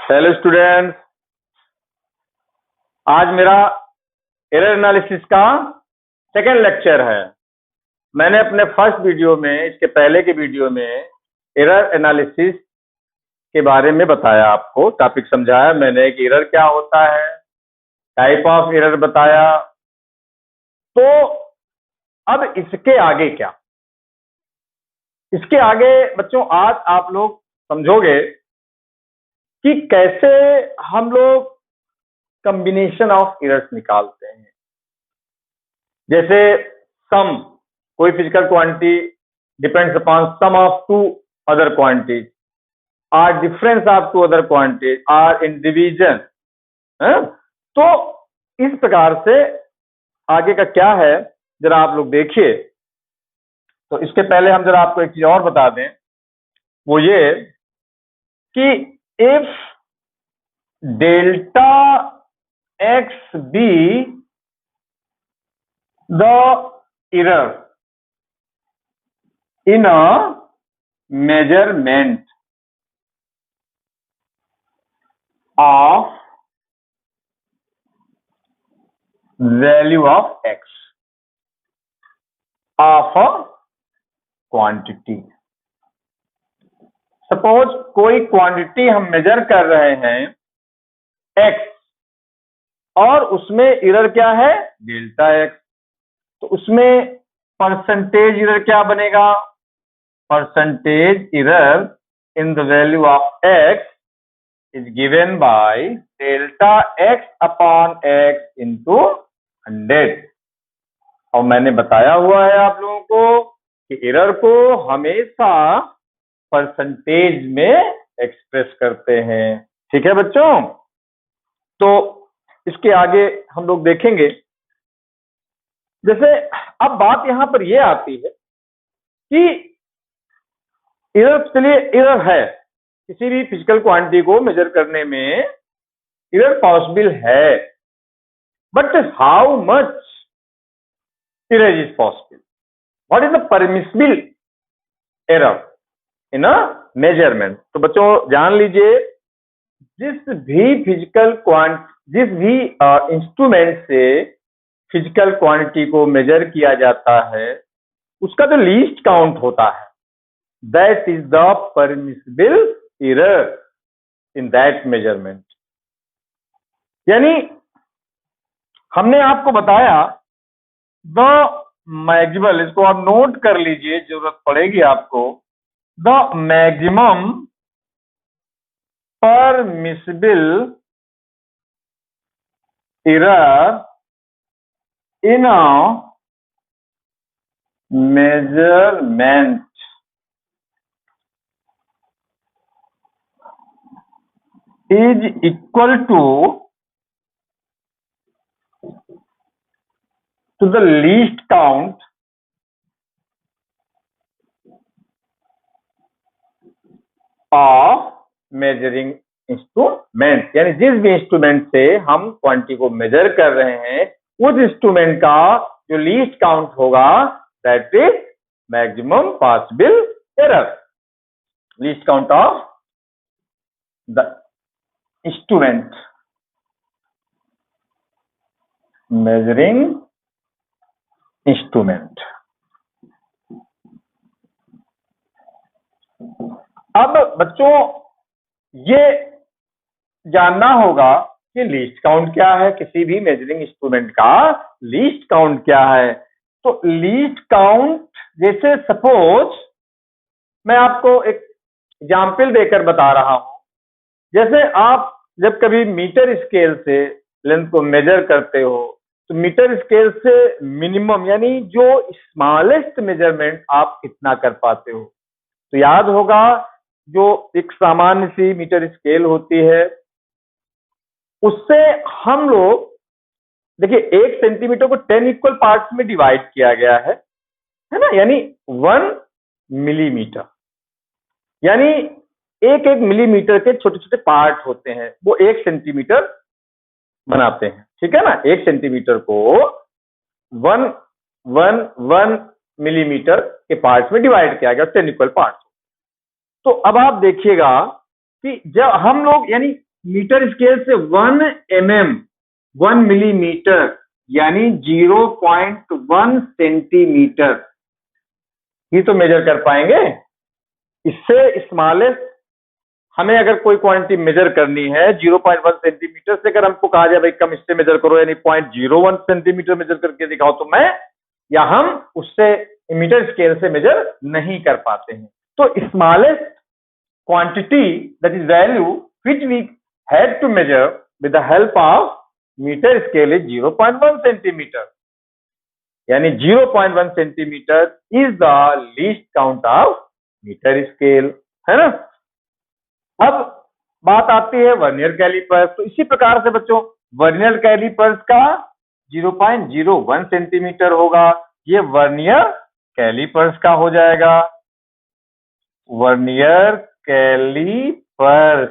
Hello students, आज मेरा error analysis का सेकेंड लेक्चर है। मैंने अपने फर्स्ट वीडियो में, इसके पहले के वीडियो में एरर एनालिसिस के बारे में बताया, आपको टॉपिक समझाया मैंने कि एरर क्या होता है, टाइप ऑफ एरर बताया। तो अब इसके आगे क्या, इसके आगे बच्चों आज आप लोग समझोगे कि कैसे हम लोग कॉम्बिनेशन ऑफ एरर्स निकालते हैं। जैसे सम, कोई physical quantity depends upon sum of two other quantities, or difference of two other quantities or in division. तो इस प्रकार से आगे का क्या है जरा आप लोग देखिए। तो इसके पहले हम जरा आपको एक चीज और बता दें, वो ये कि if delta x be the error in a measurement of value of x of a quantity। Suppose कोई क्वांटिटी हम मेजर कर रहे हैं x और उसमें एरर क्या है, डेल्टा x। तो उसमें परसेंटेज एरर क्या बनेगा, percentage error in the value of x is given by delta x upon x into 100। और मैंने बताया हुआ है आप लोगों को कि एरर को हमेशा परसेंटेज में एक्सप्रेस करते हैं। ठीक है बच्चों, तो इसके आगे हम लोग देखेंगे। जैसे अब बात यहां पर यह आती है कि एरर, चलिए एरर है, किसी भी फिजिकल क्वांटिटी को मेजर करने में एरर पॉसिबल है, but how much error is possible, what is the permissible error in a measurement. तो बच्चों जान लीजिए, जिस भी इंस्ट्रूमेंट से फिजिकल क्वांटिटी को मेजर किया जाता है, उसका जो लीस्ट काउंट होता है, that is the permissible error in that measurement. यानी हमने आपको बताया द मैक्सिमम, इसको आप नोट कर लीजिए, जरूरत पड़ेगी आपको, the maximum permissible error in a measurement is equal to the least count of measuring instrument। यानी जिस भी इंस्ट्रूमेंट से हम क्वांटिटी को मेजर कर रहे हैं, उस इंस्ट्रूमेंट का जो लीस्ट काउंट होगा, that is maximum possible error. Least count of the instrument measuring instrument. अब बच्चों ये जानना होगा कि लीस्ट काउंट क्या है, किसी भी मेजरिंग इंस्ट्रूमेंट का लीस्ट काउंट क्या है। तो लीस्ट काउंट, जैसे सपोज मैं आपको एक एग्जाम्पल देकर बता रहा हूं। जैसे आप जब कभी मीटर स्केल से लेंथ को मेजर करते हो, तो मीटर स्केल से मिनिमम यानी जो स्मॉलेस्ट मेजरमेंट आप कितना कर पाते हो। तो याद होगा, जो एक सामान्य सी मीटर स्केल होती है, उससे हम लोग देखिए 1 सेंटीमीटर को 10 इक्वल पार्ट्स में डिवाइड किया गया है ना, यानी 1 मिलीमीटर, यानी एक मिलीमीटर के छोटे छोटे पार्ट होते हैं, वो 1 सेंटीमीटर बनाते हैं। ठीक है ना, 1 सेंटीमीटर को 1 मिलीमीटर के पार्ट्स में डिवाइड किया गया, 10 इक्वल पार्ट्स। तो अब आप देखिएगा कि जब हम लोग, यानी मीटर स्केल से 1 mm 1 मिलीमीटर यानी 0.1 सेंटीमीटर ही तो मेजर कर पाएंगे। इससे स्मॉलेस्ट हमें अगर कोई क्वांटिटी मेजर करनी है 0.1 सेंटीमीटर से, अगर हमको कहा जाए भाई कम इससे मेजर करो यानी 0.01 सेंटीमीटर मेजर करके दिखाओ, तो मैं या हम उससे मीटर स्केल से मेजर नहीं कर पाते हैं। तो smallest quantity that is value which we had to measure with the help of metre scale is 0.1 centimetre, यानी 0.1 centimetre is the least count of metre scale, है ना। अब बात आती है वर्नियर कैलिपर्स। तो इसी प्रकार से बच्चों वर्नियर कैलिपर्स का 0.01 सेंटीमीटर होगा, ये वर्नियर कैलिपर्स का हो जाएगा। वर्नियर कैलिपर्स,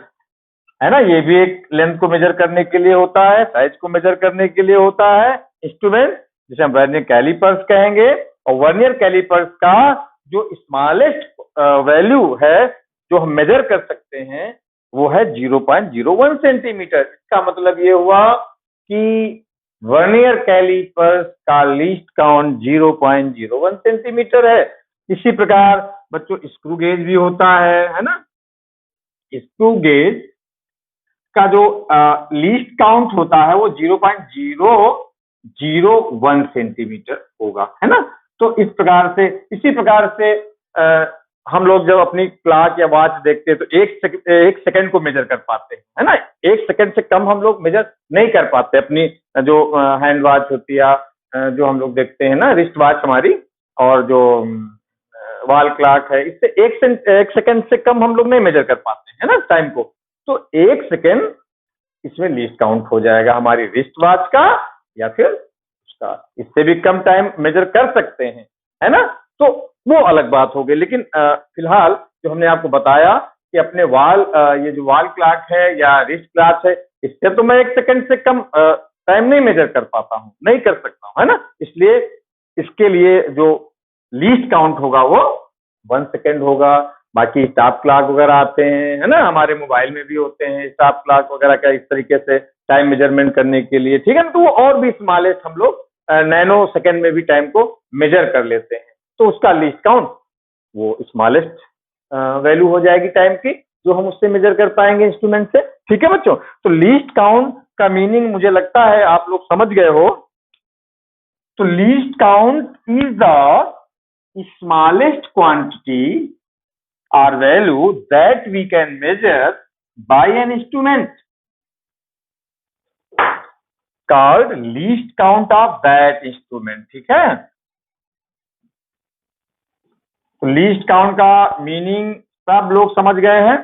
है ना, ये भी एक लेंथ को मेजर करने के लिए होता है, साइज को मेजर करने के लिए होता है इंस्ट्रूमेंट, जिसे हम वर्नियर कैलिपर्स कहेंगे। और वर्नियर कैलिपर्स का जो स्मॉलेस्ट वैल्यू है जो हम मेजर कर सकते हैं वो है 0.01 सेंटीमीटर। इसका मतलब ये हुआ कि वर्नियर कैलिपर्स का लीस्ट काउंट 0.01 सेंटीमीटर है। इसी प्रकार बच्चों स्क्रू गेज भी होता है ना। स्क्रू गेज का जो लीस्ट काउंट होता है वो 0.001 सेंटीमीटर होगा, है ना। तो इस प्रकार से, इसी प्रकार से हम लोग जब अपनी क्लॉक या वॉच देखते हैं तो एक सेकंड को मेजर कर पाते हैं, है ना। एक सेकंड से कम हम लोग मेजर नहीं कर पाते। अपनी जो हैंड वॉच होती है, जो हम लोग देखते हैं ना, रिस्ट वॉच हमारी, और जो वॉल क्लॉक है, इससे एक सेकंड से कम हम लोग नहीं मेजर कर पाते हैं, है ना, टाइम को। तो एक सेकंड इसमें लीस्ट काउंट हो जाएगा हमारी रिस्ट वॉच का या फिर उसका। इससे भी कम टाइम मेजर कर सकते हैं, है ना। तो वो अलग बात हो गई। लेकिन फिलहाल जो हमने आपको बताया कि अपने ये जो वॉल क्लॉक है या रिस्ट क्लॉक है, इससे तो मैं एक सेकंड से कम टाइम नहीं मेजर कर पाता हूँ, नहीं कर सकता हूँ, है ना। इसलिए इसके लिए जो लीस्ट काउंट होगा वो 1 सेकंड होगा। बाकी स्टॉप क्लॉक वगैरह आते हैं, है ना, हमारे मोबाइल में भी होते हैं स्टॉप क्लॉक वगैरह का, इस तरीके से टाइम मेजरमेंट करने के लिए, ठीक है ना। तो वो और भी स्मॉलेस्ट हम लोग नैनो सेकंड में भी टाइम को मेजर कर लेते हैं। तो उसका लीस्ट काउंट वो स्मॉलेस्ट वैल्यू हो जाएगी टाइम की, जो हम उससे मेजर कर पाएंगे इंस्ट्रूमेंट से, ठीक है बच्चों। तो लीस्ट काउंट का मीनिंग मुझे लगता है आप लोग समझ गए हो। तो least count is the smallest quantity or value that we can measure by an instrument called least count of that instrument, ठीक है। तो लीस्ट काउंट का मीनिंग सब लोग समझ गए हैं।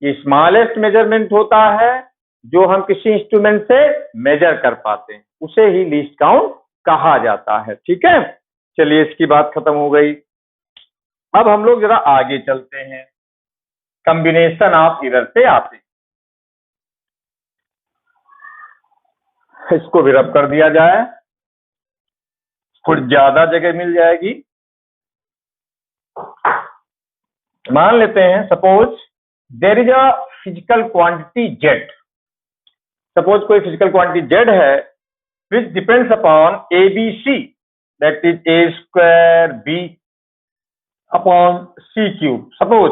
ये स्मॉलेस्ट मेजरमेंट होता है जो हम किसी इंस्ट्रूमेंट से मेजर कर पाते हैं, उसे ही लीस्ट काउंट कहा जाता है, ठीक है। चलिए इसकी बात खत्म हो गई। अब हम लोग जरा आगे चलते हैं, कॉम्बिनेशन ऑफ एरर से आते हैं। इसको भी रब कर दिया जाए, कुछ ज्यादा जगह मिल जाएगी। मान लेते हैं suppose there is a physical quantity Z. Suppose कोई फिजिकल क्वांटिटी जेड है which depends upon ABC, that is A² B upon C³। Suppose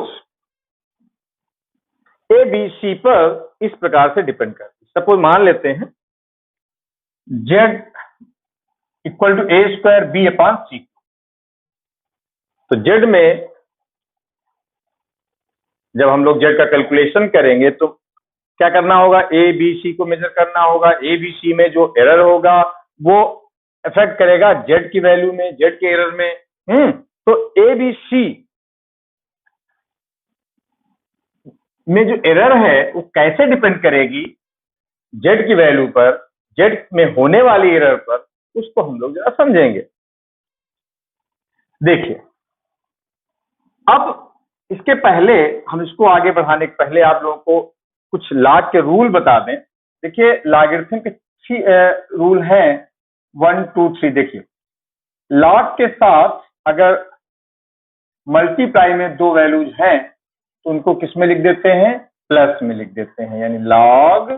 ABC पर इस प्रकार से डिपेंड करती है। सपोज मान लेते हैं Z equal to A² B upon C। तो Z में जब हम लोग Z का कैलकुलेशन करेंगे तो क्या करना होगा, ABC को मेजर करना होगा। ABC में जो एरर होगा वो इफेक्ट करेगा Z की वैल्यू में, Z के एरर में। तो ABC में जो एरर है वो कैसे डिपेंड करेगी Z की वैल्यू पर, Z में होने वाली एरर पर, उसको हम लोग जरा समझेंगे। देखिए, अब इसके पहले हम इसको आगे बढ़ाने के पहले आप लोगों को कुछ लॉग के रूल बता दें। देखिए लॉगरिथम के रूल है 1 2 3। देखिए लॉग के साथ अगर मल्टीप्लाई में दो वैल्यूज हैं तो उनको किस में लिख देते हैं, प्लस में लिख देते हैं, यानी log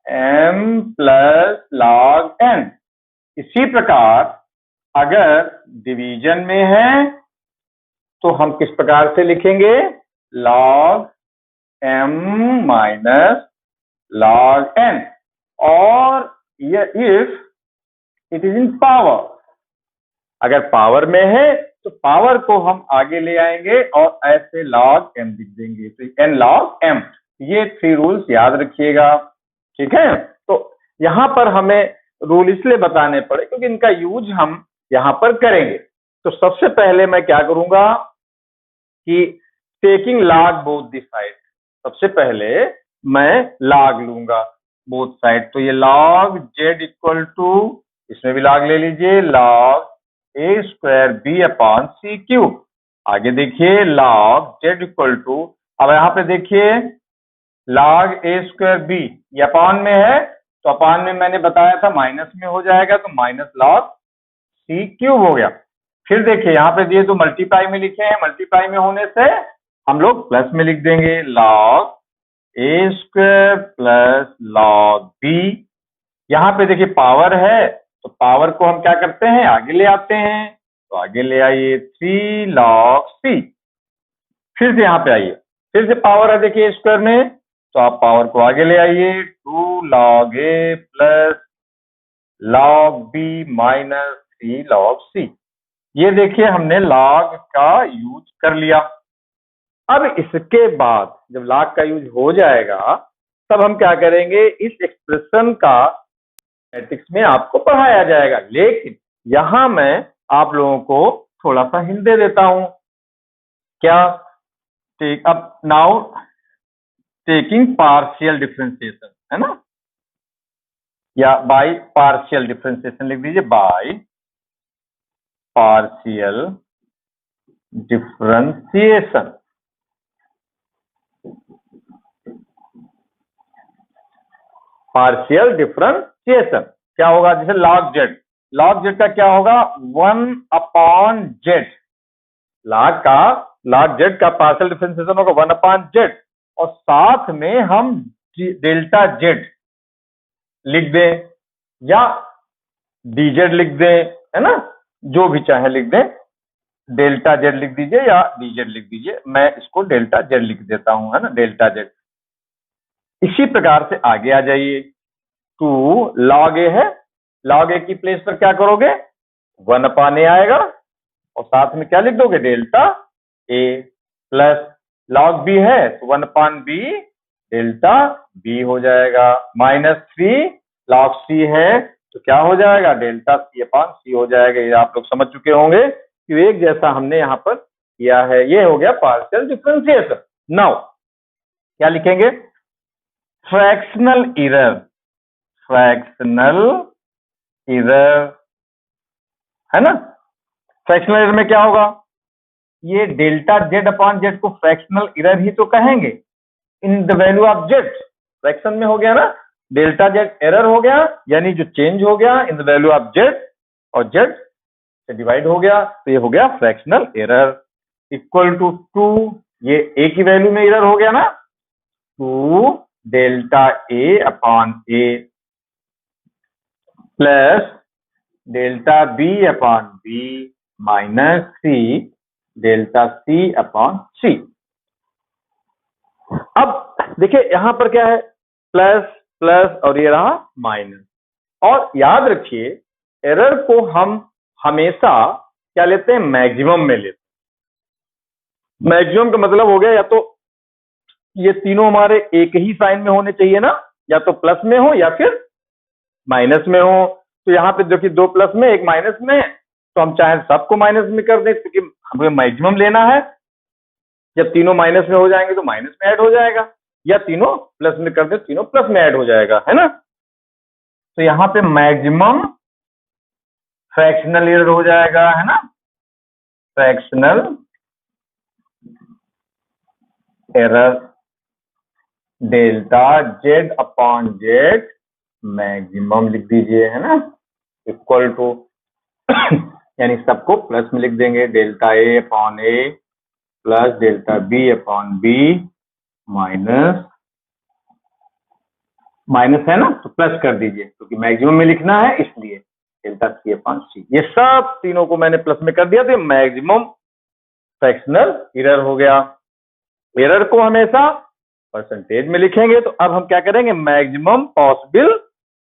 m plus log n। इसी प्रकार अगर डिवीजन में है तो हम किस प्रकार से लिखेंगे, log m minus log n। और यह if it is in power, अगर पावर में है तो पावर को हम आगे ले आएंगे और ऐसे log m लिख देंगे, तो n log m। ये 3 रूल्स याद रखिएगा, ठीक है। तो यहां पर हमें रूल इसलिए बताने पड़े क्योंकि इनका यूज हम यहां पर करेंगे। तो सबसे पहले मैं क्या करूंगा कि taking log both the side, सबसे पहले मैं log लूंगा बोथ साइड। तो ये log z इक्वल टू, इसमें भी log ले लीजिए, log a square b upon c cube. आगे देखिए log z इक्वल टू, अब यहाँ पे देखिए log a स्क्वायर b, ये अपॉन में है तो अपॉन में मैंने बताया था माइनस में हो जाएगा, तो माइनस log c क्यूब हो गया। फिर देखिए यहाँ पे दिए तो मल्टीप्लाई में लिखे हैं, मल्टीप्लाई में होने से हम लोग प्लस में लिख देंगे, log a square plus log b। यहाँ पे देखिए पावर है तो पावर को हम क्या करते हैं, आगे ले आते हैं, तो आगे ले आइए 3 log c। फिर से यहाँ पे आइए, फिर से पावर है देखिए स्क्वायर में, तो आप पावर को आगे ले आइए 2 log a plus log b minus 3 log c। ये देखिए हमने log का यूज कर लिया। अब इसके बाद जब log का यूज हो जाएगा तब हम क्या करेंगे, इस एक्सप्रेशन का मैथमेटिक्स में आपको पढ़ाया जाएगा, लेकिन यहां मैं आप लोगों को थोड़ा सा हिंट दे देता हूं। क्या, ठीक, अब नाउ टेकिंग पार्शियल डिफरेंशिएशन, है ना, या बाय पार्शियल डिफरेंशिएशन लिख दीजिए, by partial differentiation. Partial differentiation क्या होगा, जैसे log z, log z का क्या होगा 1 अपॉन z, log z का पार्शियल डिफरेंशिएशन होगा 1 अपॉन z, और साथ में हम डेल्टा z लिख दें या dz लिख दें, है ना, जो भी चाहे लिख दें, डेल्टा z लिख दीजिए या dz लिख दीजिए, मैं इसको डेल्टा z लिख देता हूं, है ना, डेल्टा z। इसी प्रकार से आगे आ जाइए, 2 log a है, log a की प्लेस पर क्या करोगे 1 अपॉन a आएगा और साथ में क्या लिख दोगे delta a, plus log b है तो 1 अपॉन b डेल्टा b हो जाएगा, माइनस 3 log c है तो क्या हो जाएगा डेल्टा c अपॉन c हो जाएगा। ये आप लोग समझ चुके होंगे कि एक जैसा हमने यहाँ पर किया है। ये हो गया पार्शियल डिफरेंशिएशन। नाउ क्या लिखेंगे, फ्रैक्शनल एरर, फ्रैक्शनल एरर, है ना। फ्रैक्शनल एरर में क्या होगा, ये डेल्टा z अपॉन z को फ्रैक्शनल एरर ही तो कहेंगे, इन the value of z, fraction में हो गया ना, डेल्टा z एरर हो गया यानी जो चेंज हो गया इन द वैल्यू ऑफ z, और z से डिवाइड हो गया तो ये हो गया फ्रैक्शनल एरर। इक्वल टू 2, ये a की वैल्यू में एरर हो गया ना, 2 delta a upon a plus delta b upon b minus c delta c upon c। अब देखिए यहां पर क्या है, प्लस प्लस और ये रहा माइनस। और याद रखिए एरर को हम हमेशा क्या लेते हैं, मैक्सिमम में लेते हैं। मैक्सिमम का मतलब हो गया या तो ये तीनों हमारे एक ही साइन में होने चाहिए ना, या तो प्लस में हो या फिर माइनस में हो। तो यहाँ पे देखिए 2 प्लस में 1 माइनस में, तो हम चाहे सबको माइनस में कर दें क्योंकि हमें मैक्सिमम लेना है। जब तीनों माइनस में हो जाएंगे तो माइनस में ऐड हो जाएगा, या तीनों प्लस में कर दे तीनों प्लस में ऐड हो जाएगा, है ना। तो यहाँ पे मैक्सिमम फ्रैक्शनल एरर हो जाएगा, है ना, fractional error delta z upon z maximum लिख दीजिए, है ना, इक्वल टू यानी सबको प्लस में लिख देंगे, delta a upon a plus delta b upon b minus minus है ना, तो प्लस कर दीजिए क्योंकि मैक्सिमम में लिखना है इसलिए डेल्टा सी अपॉन सी। ये सब तीनों को मैंने प्लस में कर दिया तो मैक्सिमम फ्रैक्शनल एरर हो गया। एरर को हमेशा परसेंटेज में लिखेंगे, तो अब हम क्या करेंगे, मैक्सिमम पॉसिबल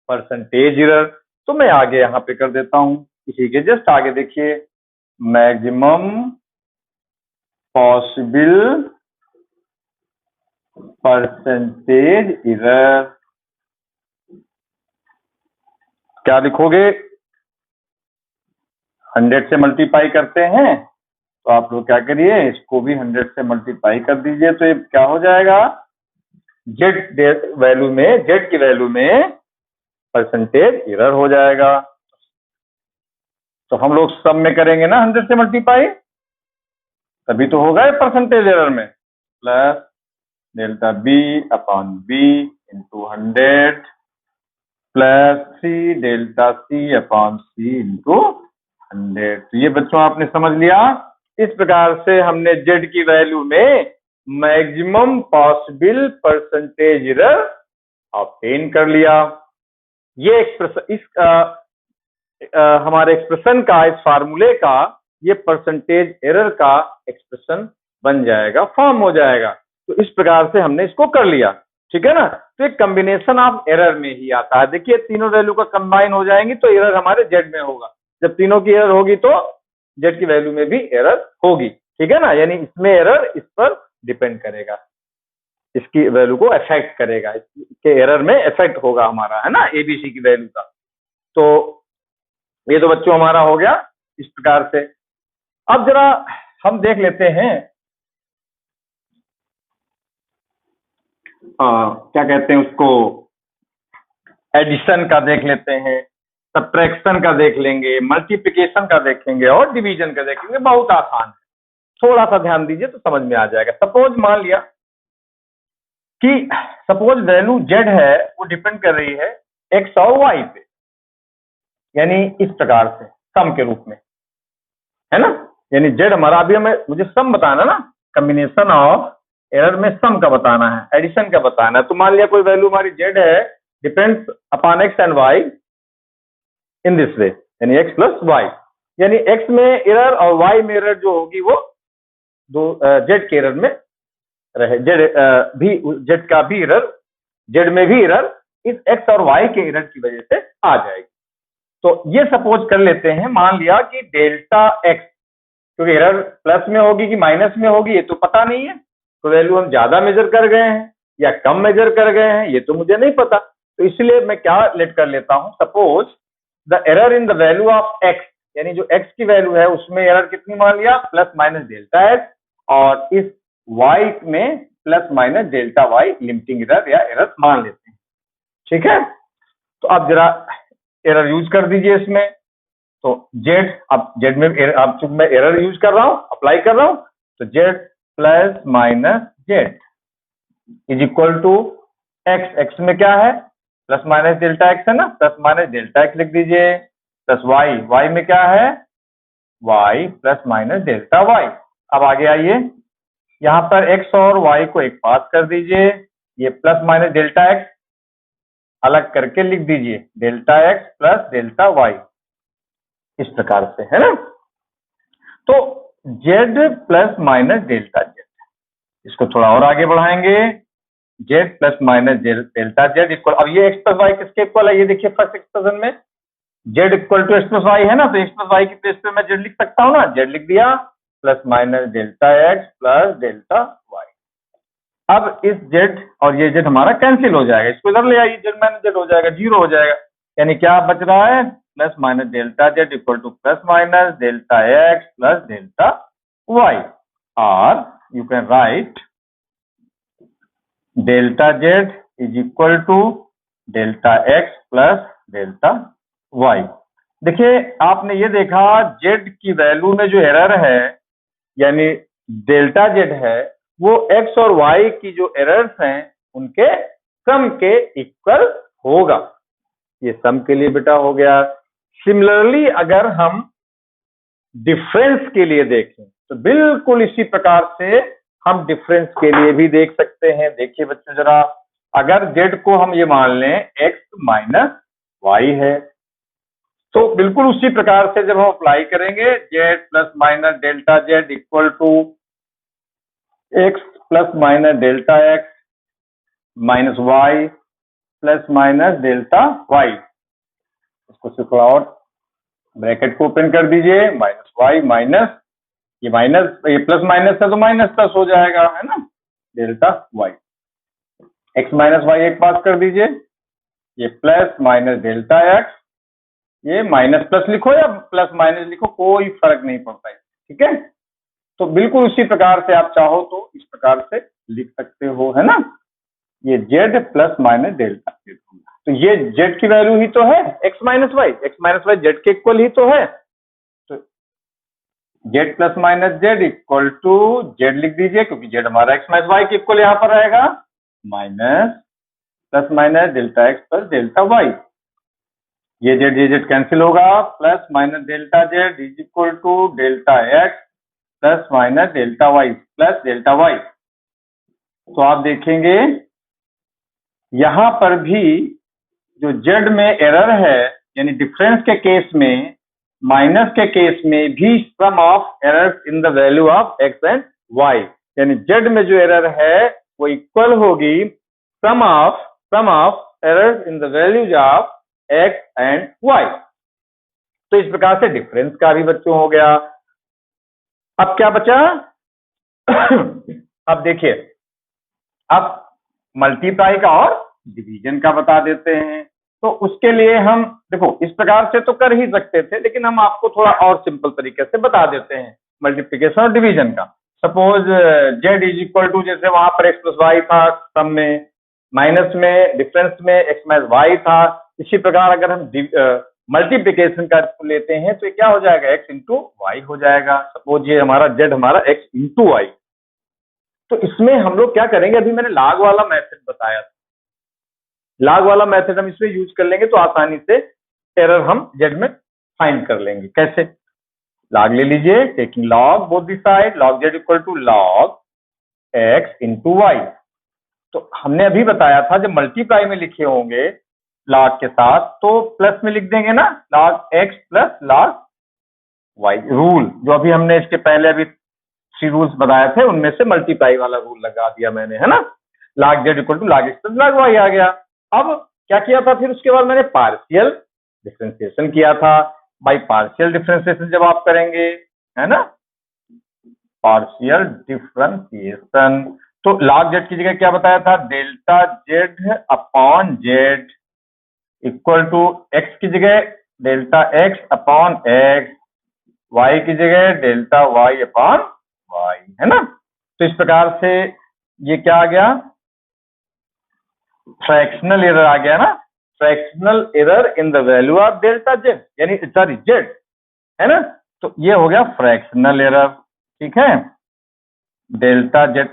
परसेंटेज एरर। तो मैं आगे यहां पे कर देता हूं, इसी के जस्ट आगे देखिए, मैक्सिमम पॉसिबल परसेंटेज एरर। क्या लिखोगे, 100 से मल्टीप्लाई करते हैं तो आप लोग क्या करिए, इसको भी 100 से मल्टीप्लाई कर दीजिए, तो ये क्या हो जाएगा, जेड वैल्यू में, जेड की वैल्यू में परसेंटेज एरर हो जाएगा। तो हम लोग सब में करेंगे ना 100 से मल्टीप्लाई, तभी तो होगा परसेंटेज एरर में, plus delta B upon B into 100 plus C delta C upon C into 100। तो ये बच्चों आपने समझ लिया, इस प्रकार से हमने जेड की वैल्यू में maximum possible percentage error obtain कर लिया। ये एक्सप्रेशन, इस हमारे एक्सप्रेशन का, इस फार्मूले का, ये परसेंटेज एरर का एक्सप्रेशन बन जाएगा, फॉर्म हो जाएगा। तो इस प्रकार से हमने इसको कर लिया, ठीक है ना। तो एक कॉम्बिनेशन ऑफ एरर में ही आता है। देखिए तीनों वैल्यू का कंबाइन हो जाएंगी तो एरर हमारे जेड में होगा, जब तीनों की एरर होगी तो जेड की वैल्यू में भी एरर होगी, ठीक है ना। यानी इसमें एरर इस पर डिपेंड करेगा, इसकी वैल्यू को अफेक्ट करेगा, इसके एरर में इफेक्ट होगा हमारा, है ना, एबीसी की वैल्यू का। तो ये तो बच्चों हमारा हो गया इस प्रकार से। अब जरा हम देख लेते हैं क्या कहते हैं उसको, एडिशन का देख लेते हैं, सब्ट्रैक्शन का देख लेंगे, मल्टीप्लिकेशन का देखेंगे और डिवीजन का देखेंगे। बहुत आसान है, थोड़ा सा ध्यान दीजिए तो समझ में आ जाएगा। सपोज मान लिया कि सपोज वैल्यू जेड है वो डिपेंड कर रही है एक्स और वाई पे, यानी इस प्रकार से सम के रूप में, है ना। यानी जेड हमारा, अभी हमें मुझे सम बताना ना, कॉम्बिनेशन ऑफ एरर में सम का बताना है, एडिशन का बताना है। तो मान लिया कोई वैल्यू हमारी जेड है, depends upon X and Y in this way, यानी एक्स प्लस वाई, यानी एक्स में एरर और वाई में एरर जो होगी वो दो जेड के एरर में रहे, जेड का भी एरर, जेड में भी एरर इस एक्स और वाई के एरर की वजह से आ जाएगी। तो ये सपोज कर लेते हैं, मान लिया कि डेल्टा एक्स, क्योंकि एरर प्लस में होगी कि माइनस में होगी ये तो पता नहीं है, तो वैल्यू हम ज्यादा मेजर कर गए हैं या कम मेजर कर गए हैं ये तो मुझे नहीं पता। तो इसलिए मैं क्या लेट कर लेता हूं, suppose the error in the value of x, यानी जो एक्स की वैल्यू है उसमें एरर कितनी मान लिया, प्लस माइनस डेल्टा एक्स, और इस वाई में plus minus delta Y limiting error या एरर मान लेते हैं, ठीक है। तो आप जरा एरर यूज कर दीजिए इसमें। तो जेड, अब जेड में अब चूंकि मैं एरर यूज कर रहा हूं, अप्लाई कर रहा हूं, तो Z plus minus Z is equal to X, X में क्या है, प्लस माइनस डेल्टा एक्स है ना, प्लस माइनस डेल्टा एक्स लिख दीजिए, प्लस वाई, वाई में क्या है, Y plus minus delta Y. अब आगे आइए, यहां पर एक्स और वाई को एक पास कर दीजिए, ये प्लस माइनस डेल्टा एक्स अलग करके लिख दीजिए, delta X plus delta Y, इस प्रकार से, है ना। तो Z plus minus delta Z, इसको थोड़ा और आगे बढ़ाएंगे, Z plus minus delta Z equal, अब ये एक्स प्लस वाई किसके इक्वल है, ये देखिए फर्स्ट एक्सप्रेशन में Z equal to X plus Y है ना, तो एक्स प्लस वाई की प्लेस पे मैं जेड लिख सकता हूँ ना, जेड लिख दिया, plus minus delta X plus delta Y. अब इस जेड और ये जेड हमारा कैंसिल हो जाएगा, इसको इधर ले आइए, जेड माइनस जेड हो जाएगा, जीरो हो जाएगा, यानी क्या बच रहा है, plus minus delta Z equal to plus minus delta X plus delta Y, और you can write delta Z is equal to delta X plus delta Y. देखिए आपने ये देखा जेड की वैल्यू में जो एरर है यानी डेल्टा जेड है, वो एक्स और वाई की जो एरर्स हैं उनके सम के इक्वल होगा, ये सम के लिए बेटा हो गया। सिमिलरली अगर हम डिफरेंस के लिए देखें तो बिल्कुल इसी प्रकार से हम डिफरेंस के लिए भी देख सकते हैं। देखिए बच्चों जरा, अगर z को हम ये मान लें x माइनस वाई है, तो बिल्कुल उसी प्रकार से जब हम अप्लाई करेंगे z plus minus delta z equal to x plus minus delta x minus y plus minus delta y, इसको सिर्फ और ब्रैकेट को ओपन कर दीजिए, माइनस वाई माइनस ये प्लस माइनस है तो माइनस प्लस हो जाएगा, है ना, delta y, x minus y एक पास कर दीजिए, ये प्लस माइनस डेल्टा एक्स, ये माइनस प्लस लिखो या प्लस माइनस लिखो, कोई फर्क नहीं पड़ता है, ठीक है। तो बिल्कुल उसी प्रकार से आप चाहो तो इस प्रकार से लिख सकते हो, है ना, ये z plus minus delta z, तो ये z की वैल्यू ही तो है x माइनस वाई z के इक्वल ही तो है, तो z plus minus z equal to z लिख दीजिए, क्योंकि z हमारा x माइनस वाई के इक्वल यहाँ पर रहेगा, minus plus minus delta x plus delta y, ये z कैंसिल होगा, plus minus delta z is equal to delta x plus minus delta y plus delta y. तो आप देखेंगे यहां पर भी जो z में एरर है, यानी डिफरेंस के केस में, माइनस के केस में भी sum of errors in the value of x and y, यानी z में जो एरर है वो इक्वल होगी sum of errors in the values of x and y। तो इस प्रकार से डिफरेंस का भी बच्चों हो गया। अब क्या बचा? अब देखिए, अब मल्टीप्लाई का और डिवीजन का बता देते हैं। तो उसके लिए हम देखो इस प्रकार से तो कर ही सकते थे, लेकिन हम आपको थोड़ा और सिंपल तरीके से बता देते हैं मल्टीप्लिकेशन और डिवीजन का। Suppose z is equal to, जैसे वहां पर x प्लस वाई था सम में, माइनस में डिफरेंस में x माइनस वाई था, इसी प्रकार अगर हम मल्टीप्लिकेशन का लेते हैं तो क्या हो जाएगा, x इंटू वाई हो जाएगा। सपोज ये हमारा z हमारा x इंटू वाई। तो इसमें हम लोग क्या करेंगे, अभी मैंने लॉग वाला मेथड बताया था, लॉग वाला मेथड हम इसमें यूज कर लेंगे तो आसानी से एरर हम z में फाइंड कर लेंगे। कैसे? लॉग ले लीजिए, taking log both the side, log z equal to log x into y. तो हमने अभी बताया था जब मल्टीप्लाई में लिखे होंगे लॉग के साथ तो प्लस में लिख देंगे ना, log x plus log y. Rule जो अभी हमने इसके पहले अभी 3 रूल्स बताए थे उनमें से मल्टीप्लाई वाला रूल लगा दिया मैंने, है ना, log z equal to log x plus log Y आ गया। अब क्या किया था, फिर उसके बाद मैंने पार्शियल डिफरेंशिएशन किया था। बाई पार्शियल डिफरेंशिएशन जब आप करेंगे, है ना, पार्शियल डिफरेंशिएशन, तो लॉग z की जगह क्या बताया था, delta z upon z equal to x की जगह delta x upon x, y की जगह डेल्टा y अपॉन y, है ना। तो इस प्रकार से ये क्या आ गया, फ्रैक्शनल एरर आ गया ना, fractional error in the value of delta z, यानी सॉरी z, है ना। तो ये हो गया फ्रैक्शनल एरर, ठीक है, डेल्टा z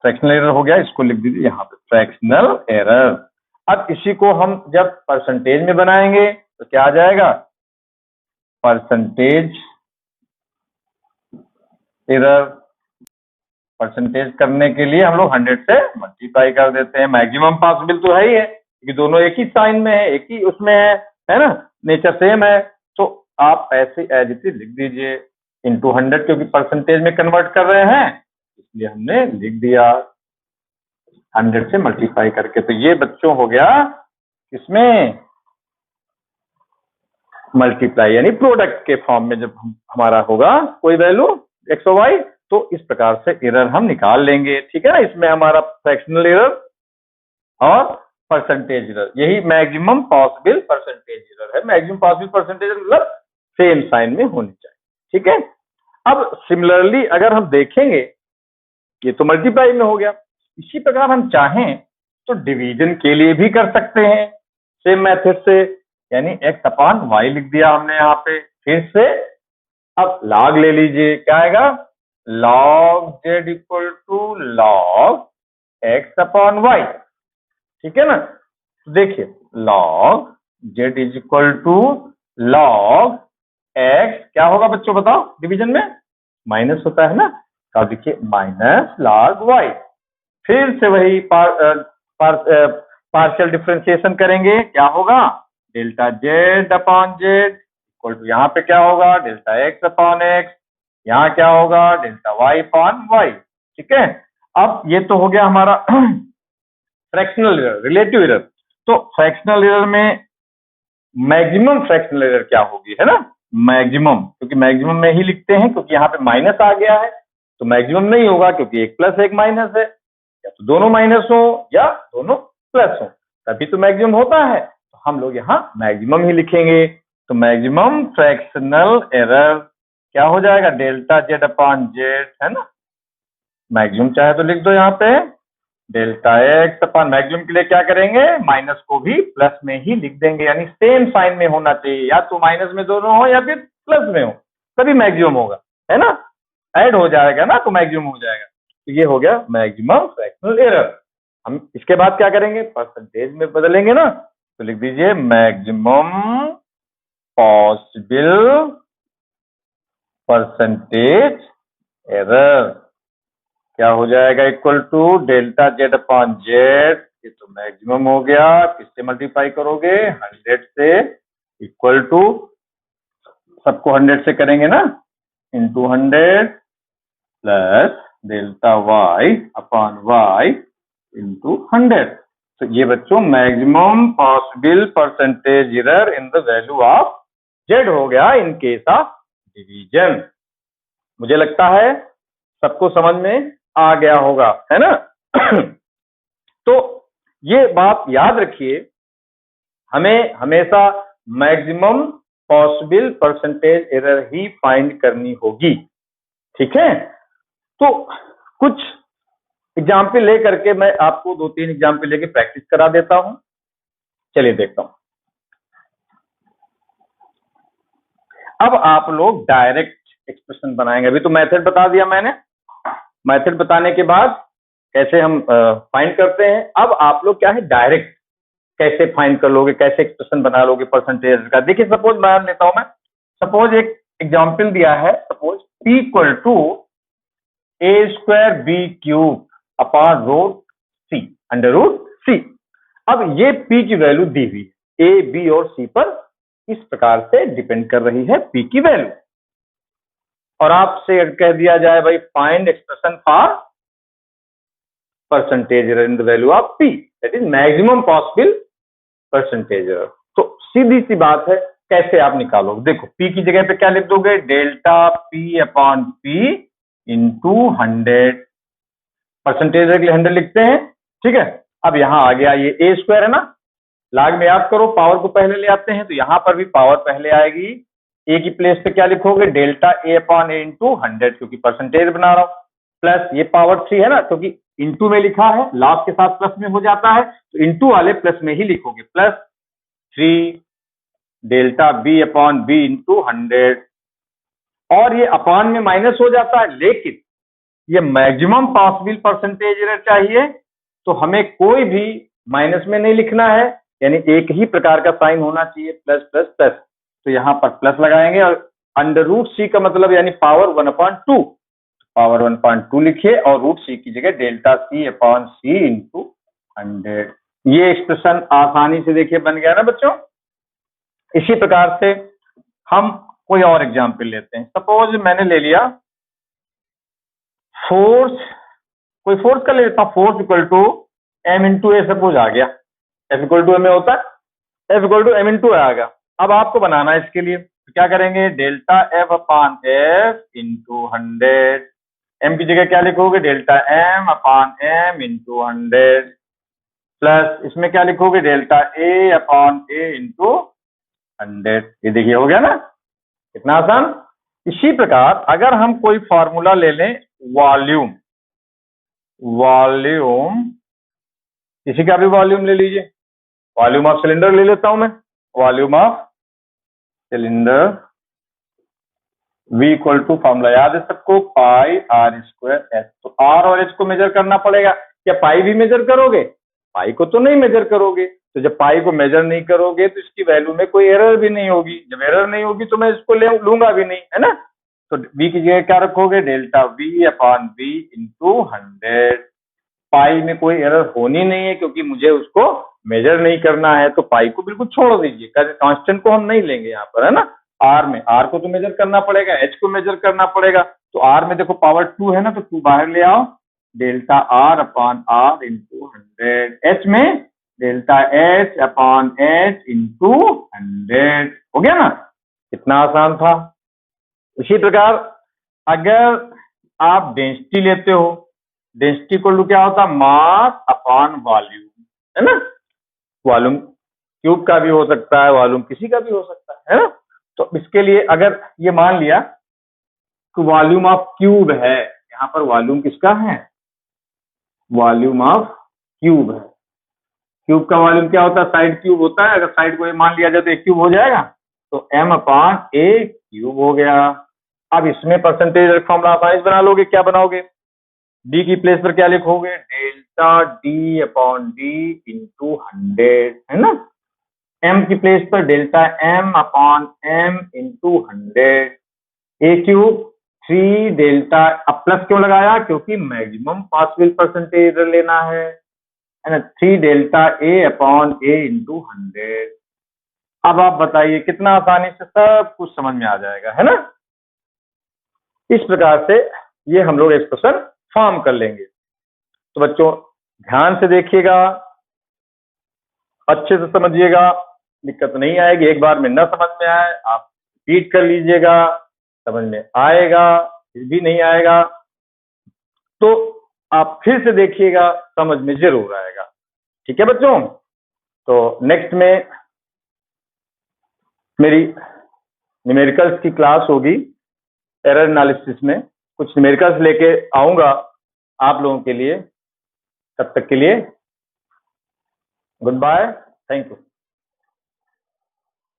फ्रैक्शनल एरर हो गया, इसको लिख दीजिए यहाँ पे फ्रैक्शनल एरर। अब इसी को हम जब परसेंटेज में बनाएंगे तो क्या आ जाएगा, परसेंटेज एरर। परसेंटेज करने के लिए हम लोग 100 से मल्टीप्लाई कर देते हैं, मैक्सिमम पॉसिबल तो है ही है क्योंकि दोनों एक ही साइन में है, एक ही उसमें है ना, नेचर सेम है। तो आप ऐसे एज इट इज लिख दीजिए इंटू 100, क्योंकि परसेंटेज में कन्वर्ट कर रहे हैं इसलिए हमने लिख दिया 100 से मल्टीप्लाई करके। तो ये बच्चों हो गया इसमें मल्टीप्लाई, यानी प्रोडक्ट के फॉर्म में जब हमारा होगा कोई वैल्यू x और y, तो इस प्रकार से एरर हम निकाल लेंगे, ठीक है ना। इसमें हमारा फ्रैक्शनल एरर और परसेंटेज एरर, यही मैक्सिमम पॉसिबल परसेंटेज एरर है। मैक्सिमम पॉसिबल परसेंटेज मतलब सेम साइन में होनी चाहिए, ठीक है। अब सिमिलरली अगर हम देखेंगे, ये तो मल्टीप्लाई में हो गया, इसी प्रकार हम चाहें तो डिवीजन के लिए भी कर सकते हैं सेम मेथड से, यानी x अपॉन वाई लिख दिया हमने यहाँ पे। फिर से अब लॉग ले लीजिए, क्या आएगा, log z equal to log x upon y, ठीक है ना। तो देखिए log z is equal to log x, क्या होगा बच्चों बताओ, डिवीजन में माइनस होता है ना, तो देखिए माइनस लॉग y। फिर से वही पार्शियल डिफरेंशिएशन करेंगे क्या होगा, delta z upon z equal to यहाँ पे क्या होगा, डेल्टा एक्स अपॉन एक्स, यहाँ क्या होगा, डेल्टा वाई अपॉन वाई। ठीक है, अब ये तो हो गया हमारा फ्रैक्शनल एरर, रिलेटिव एरर। तो फ्रैक्शनल एरर में मैक्सिमम फ्रैक्शनल एरर क्या होगी, है ना, मैक्सिमम, क्योंकि मैक्सिमम में ही लिखते हैं क्योंकि यहाँ पे माइनस आ गया है, तो मैक्सिमम नहीं होगा क्योंकि एक प्लस एक माइनस है, या तो दोनों माइनस हो या दोनों प्लस हो, तभी तो मैक्सिमम होता है। तो हम लोग यहाँ मैक्सिमम ही लिखेंगे। तो मैक्सिमम फ्रैक्शनल एरर क्या हो जाएगा, डेल्टा जेड अपॉन जेड, है ना, मैक्सिमम चाहे तो लिख दो यहाँ पे डेल्टा एक्स अपॉन, मैक्सिमम के लिए क्या करेंगे, माइनस को भी प्लस में ही लिख देंगे, यानी सेम साइन में होना चाहिए, या तो माइनस में दोनों हो या फिर प्लस में हो, तभी मैक्सिमम होगा, है ना, ऐड हो जाएगा ना तो मैक्सिमम हो जाएगा। तो ये हो गया मैक्सिमम फ्रैक्शनल एरर। हम इसके बाद क्या करेंगे, परसेंटेज में बदलेंगे ना, तो लिख दीजिए मैक्सिमम पॉसिबल परसेंटेज एरर क्या हो जाएगा, equal to delta z upon z, ये तो मैक्सिमम हो गया, किससे मल्टीप्लाई करोगे, 100 से, इक्वल टू, सबको 100 से करेंगे ना, into 100 plus delta y upon y into 100। तो ये बच्चों maximum possible percentage error in the value of z हो गया इन केस ऑफ डिवीजन। मुझे लगता है सबको समझ में आ गया होगा, है ना। तो ये बात याद रखिए, हमें हमेशा मैक्सिमम पॉसिबल परसेंटेज एरर ही फाइंड करनी होगी। ठीक है, तो कुछ एग्जाम्पल लेकर के मैं आपको 2-3 एग्जाम्पल लेके प्रैक्टिस करा देता हूं। चलिए देखता हूं। अब आप लोग डायरेक्ट एक्सप्रेशन बनाएंगे, अभी तो मेथड बता दिया मैंने, मेथड बताने के बाद कैसे हम फाइंड करते हैं, अब आप लोग क्या है डायरेक्ट कैसे फाइंड कर लोगे, कैसे एक्सप्रेशन बना लोगे परसेंटेज का। देखिए सपोज मान लेता हूं मैं, सपोज एक एग्जांपल दिया है, suppose P equal to a²b³ upon root c under root c। अब ये P की वैल्यू दी हुई है, a, b और c पर इस प्रकार से डिपेंड कर रही है P की वैल्यू, और आपसे कह दिया जाए भाई find expression for percentage error in the value of P, that is maximum possible percentage error. तो सीधी सी बात है, कैसे आप निकालोगे, देखो P की जगह पे क्या लिख दोगे, delta P upon P into 100, percentage error के लिए 100 लिखते हैं। ठीक है, अब यहां आ गया ये a² है ना, लाग में याद करो पावर को पहले ले आते हैं, तो यहां पर भी पावर पहले आएगी, a की प्लेस पे क्या लिखोगे, delta a upon a into 100, क्योंकि परसेंटेज बना रहा हूं, प्लस ये पावर 3 है ना, क्योंकि इंटू में लिखा है, लॉग के साथ प्लस में हो जाता है, तो इंटू वाले प्लस में ही लिखोगे, plus 3 delta b upon b into 100, और ये अपॉन में माइनस हो जाता है, लेकिन ये मैक्सिमम पॉसिबल परसेंटेज एरर चाहिए, तो हमें कोई भी माइनस में नहीं लिखना है, यानी एक ही प्रकार का साइन होना चाहिए, प्लस प्लस प्लस, तो यहां पर प्लस लगाएंगे, और अंडर रूट सी का मतलब यानी पावर 1/2, पावर 1/2 लिखिए, और रूट सी की जगह delta C upon C into 100। ये एक्सप्रेशन आसानी से देखिए बन गया ना बच्चों। इसी प्रकार से हम कोई और एग्जाम्पल लेते हैं, सपोज मैंने ले लिया फोर्स, कोई फोर्स का ले लेता हूं, force equal to m into A, suppose आ गया, F इक्वल टू में होता है, F equal to m into आ गया। अब आपको बनाना है इसके लिए, तो क्या करेंगे, delta F upon F into 100, m की जगह क्या लिखोगे, delta m upon m into 100, plus इसमें क्या लिखोगे, delta a upon a into 100। ये देखिए हो गया ना, कितना आसान। इसी प्रकार अगर हम कोई फॉर्मूला ले लें, वॉल्यूम, वॉल्यूम, किसी का भी वॉल्यूम ले लीजिए, वॉल्यूम ऑफ सिलेंडर ले लेता हूं मैं, volume of cylinder V equal to, formula याद है सबको, पाई r² h। तो r और h को मेजर करना पड़ेगा, क्या पाई भी मेजर करोगे, पाई को तो नहीं मेजर करोगे, तो जब पाई को मेजर नहीं करोगे तो इसकी वैल्यू में कोई एरर भी नहीं होगी, जब एरर नहीं होगी तो मैं इसको लूंगा भी नहीं, है ना। तो V की जगह क्या रखोगे, delta V upon V into 100, पाई में कोई एरर होनी नहीं है क्योंकि मुझे उसको मेजर नहीं करना है, तो पाई को बिल्कुल छोड़ दीजिए, कांस्टेंट को हम नहीं लेंगे यहाँ पर, है ना। आर में, आर को तो मेजर करना पड़ेगा, एच को मेजर करना पड़ेगा, तो आर में देखो पावर 2 है ना, तो 2 बाहर ले आओ, delta R upon R into 100, H में delta H upon H into 100, हो गया ना, कितना आसान था। इसी प्रकार अगर आप डेंसिटी लेते हो, डेंसिटी इक्वल टू क्या होता है, मास अपॉन वॉल्यूम, है ना। वॉल्यूम क्यूब का भी हो सकता है, वॉल्यूम किसी का भी हो सकता है ना। तो इसके लिए अगर ये मान लिया कि वॉल्यूम ऑफ क्यूब है, यहाँ पर वॉल्यूम किसका है, वॉल्यूम ऑफ क्यूब है। क्यूब का वॉल्यूम क्या होता है, साइड क्यूब होता है, अगर साइड को मान लिया जाए तो एक क्यूब हो जाएगा, तो m अपॉन ए क्यूब हो गया। अब इसमें परसेंटेज फॉर्मूला आसानी से बना लोगे, क्या बनाओगे, डी की प्लेस पर क्या लिखोगे, delta D upon D into 100, है ना। एम की प्लेस पर delta M upon M into 100, A cube 3 delta, अब प्लस क्यों लगाया, क्योंकि मैक्सिमम पॉसिबल परसेंटेज लेना है ना, 3 delta A upon A into 100। अब आप बताइए कितना आसानी से सब कुछ समझ में आ जाएगा, है ना। इस प्रकार से ये हम लोग एक्सप्रेशन फॉर्म कर लेंगे। तो बच्चों ध्यान से देखिएगा, अच्छे से समझिएगा, दिक्कत नहीं आएगी। एक बार में न समझ में आए आप रिपीट कर लीजिएगा, समझ में आएगा, फिर भी नहीं आएगा तो आप फिर से देखिएगा, समझ में जरूर आएगा। ठीक है बच्चों, तो नेक्स्ट में मेरी न्यूमेरिकल्स की क्लास होगी, एरर एनालिसिस में कुछ न्यूमेरिकल्स लेके आऊंगा आप लोगों के लिए। तब तक के लिए गुड बाय, थैंक यू।